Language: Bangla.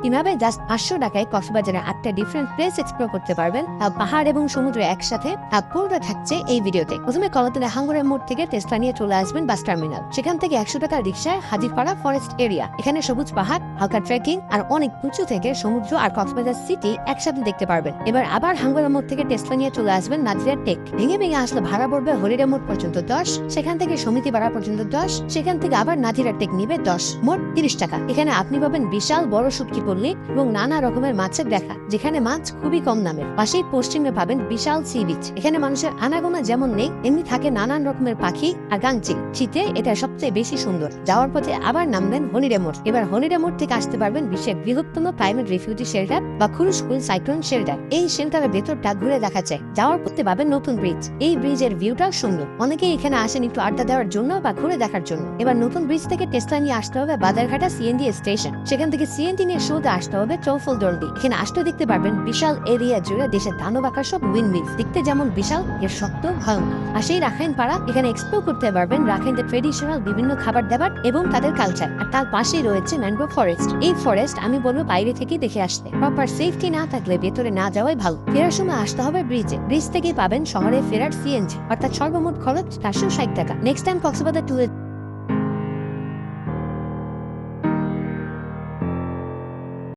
কিভাবে জাস্ট 500 টাকায় কক্সবাজারে 8টা ডিফারেন্ট প্লেস এক্সপ্লোর করতে পারবেন, পাহাড় এবং সমুদ্র একসাথে, পুরোটা থাকছে এই ভিডিওতে। প্রথমে কলাতলা হাঙ্গরের মোড় থেকে টেসলা নিয়ে চলে আসবেন বাস টার্মিনাল। সেখান থেকে 100 টাকার রিক্সায় হাজিরপাড়া ফরেস্ট এরিয়া। এখানে সবুজ পাহাড়, হালকা ট্রেকিং আর অনেক উঁচু থেকে সমুদ্র আর কক্সবাজার সিটি একসাথে দেখতে পারবেন। এবার আবার হাঙ্গরের মোড় থেকে টেসলা নিয়ে চলে আসবেন নাজিরা টেক। ভেঙে ভেঙে আসলে ভাড়া পড়বে হলিডে মোড় পর্যন্ত 10, সেখান থেকে সমিতি ভাড়া পর্যন্ত 10, সেখান থেকে আবার নাজিরা টেক নিবে 10, মোট 30 টাকা। এখানে আপনি পাবেন বিশাল বড় শুটকি পল্লী এবং নানা রকমের মাছের দেখা, যেখানে মাছ খুবই কম দামে। পাশেই পশ্চিমে পাবেন বিশাল সি বিচ। এখানে মানুষের আনাগোনা যেমন নেই, এমনি থাকে নানান রকমের পাখি আর গাংচিল। শীতে এটা সবচেয়ে বেশি সুন্দর। যাওয়ার পথে আবার নামবেন হলিডে মোড়। এবার হলিডে মোড় থেকে আসতে পারবেন বিশ্বের বৃহত্তম ক্লাইমেট রিফিউজি শেল্টার বা খুরুশকুল সাইক্লোন শেল্টার। এই শেল্টারের ভেতরটা ঘুরে দেখা যায়। যাওয়ার পথে পাবেন নতুন ব্রিজ। এই ব্রিজের ভিউটা সুন্দর। অনেকেই এখানে আসেন একটু আড্ডা দেওয়ার জন্য বা ঘুরে দেখার জন্য। এবার নতুন ব্রিজ থেকে টেসলা নিয়ে আসতে হবে বাজারঘাটা সিএনজি স্টেশন। সেখান থেকে সিএনজি নিয়ে সোজা আসতে হবে চৌফল দন্ডি। এখানে আসতে দেখতে পারবেন বিশাল এরিয়া জুড়ে দেশের ধানব আঁকা সব উইন্ডমিল। দেখতে যেমন বিশাল, এর শক্ত ভয়ঙ্কর। আর সেই রাখাইন পাড়া, এখানে এক্সপ্লোর করতে পারবেন রাখাইনদের ট্রেডিশনাল বিভিন্ন খাবার দাবার এবং তাদের কালচার। আর তার পাশেই রয়েছে ম্যানগ্রোভ ফরেস্ট। এই ফরেস্ট আমি বলবো বাইরে থেকে দেখে আসতে। প্রপার সেফটি না থাকলে ভেতরে না যাওয়াই ভালো। ফেরার সময় আসতে হবে ব্রিজে। ব্রিজ থেকে পাবেন শহরে ফেরার সিএনজি, অর্থাৎ সর্বমোট খরচ 460 টাকা। নেক্সট টাইম কক্সবাজার ট্যুরে